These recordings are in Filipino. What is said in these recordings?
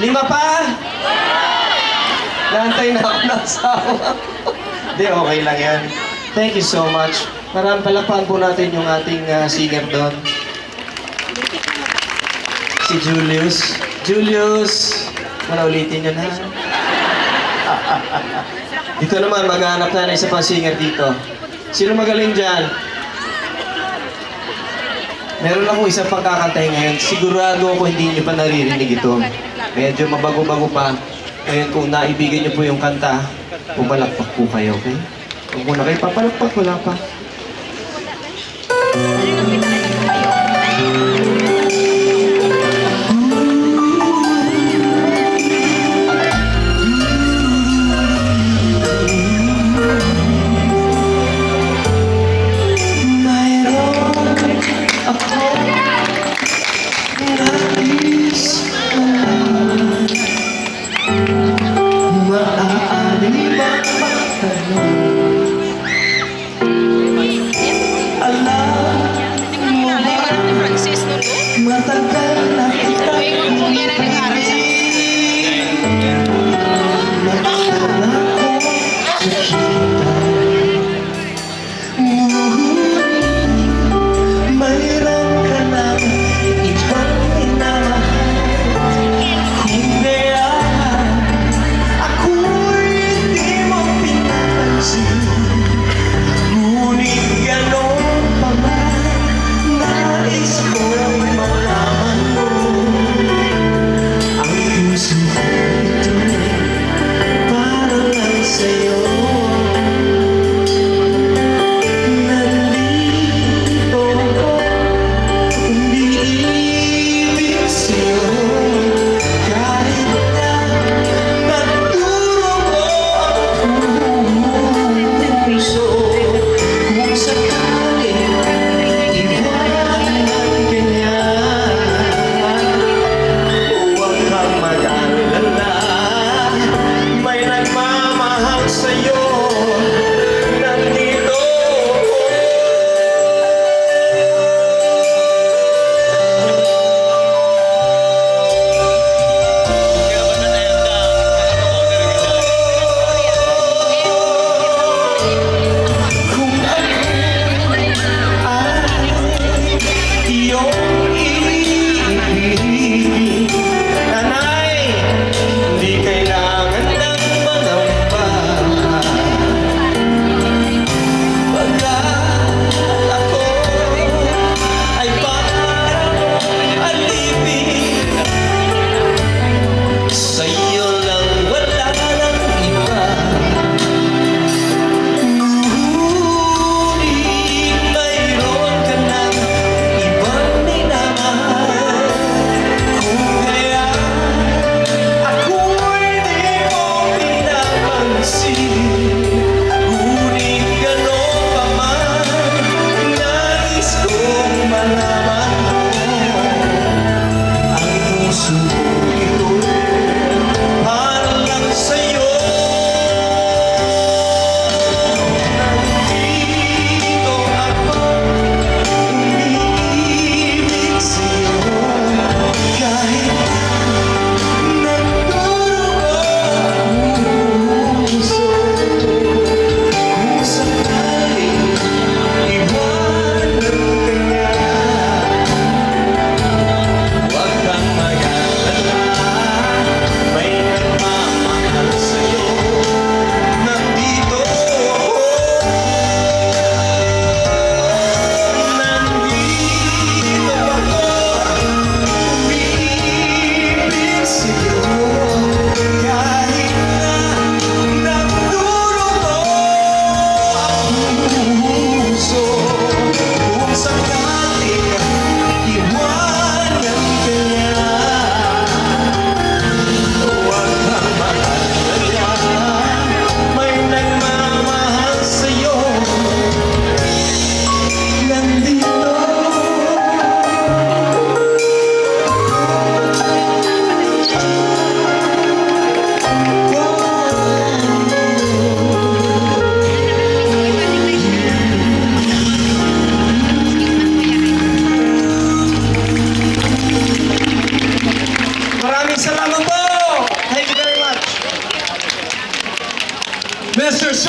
5 pa? Naantay na ako ng asawa. Hindi, okay lang yan. Thank you so much. Maraming palakpakan po natin yung ating singer doon. Si Julius. Julius! Wala ulitin yun, ha? Dito naman, maghahanap na isa pang singer dito. Sino magaling dyan? Meron akong isa pang kakantay ngayon. Sigurado ako hindi nyo pa naririnig ito. Medyo mabago-bago pa. Ngayon kung naibigan nyo po yung kanta, pumalakpak po kayo, okay? Huwag muna kayo papalakpak, wala pa. Matagal na kita mayroon ka na ibang minamahal. Kung kaya ako'y hindi mo pinapansin, ngunit gano'n pa man nais ko'y malaman mo. Ang puso ko ito'y para lang sa'yo. Kung sakaling iwanan ng ganyan,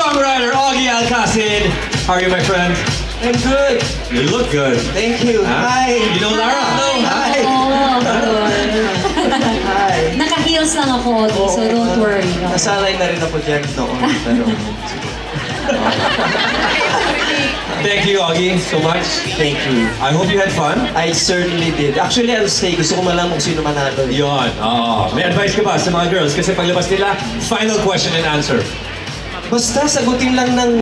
singer-songwriter Augie Alcacid. How are you, my friend? I'm good. You look good. Thank you. Huh? Hi. You know Lara? Hi. Oo, Hi. naka-heels lang ako, so don't worry. Nasanay na rin ako dyan noon. Pero, Thank you, Augie, so much. thank you. I hope you had fun. I certainly did. Actually, I'll say, gusto ko malaman kung sino manalo. Yon, oo. May advice ka ba sa mga girls? Kasi paglabas nila, final question and answer. Basta sagutin lang ng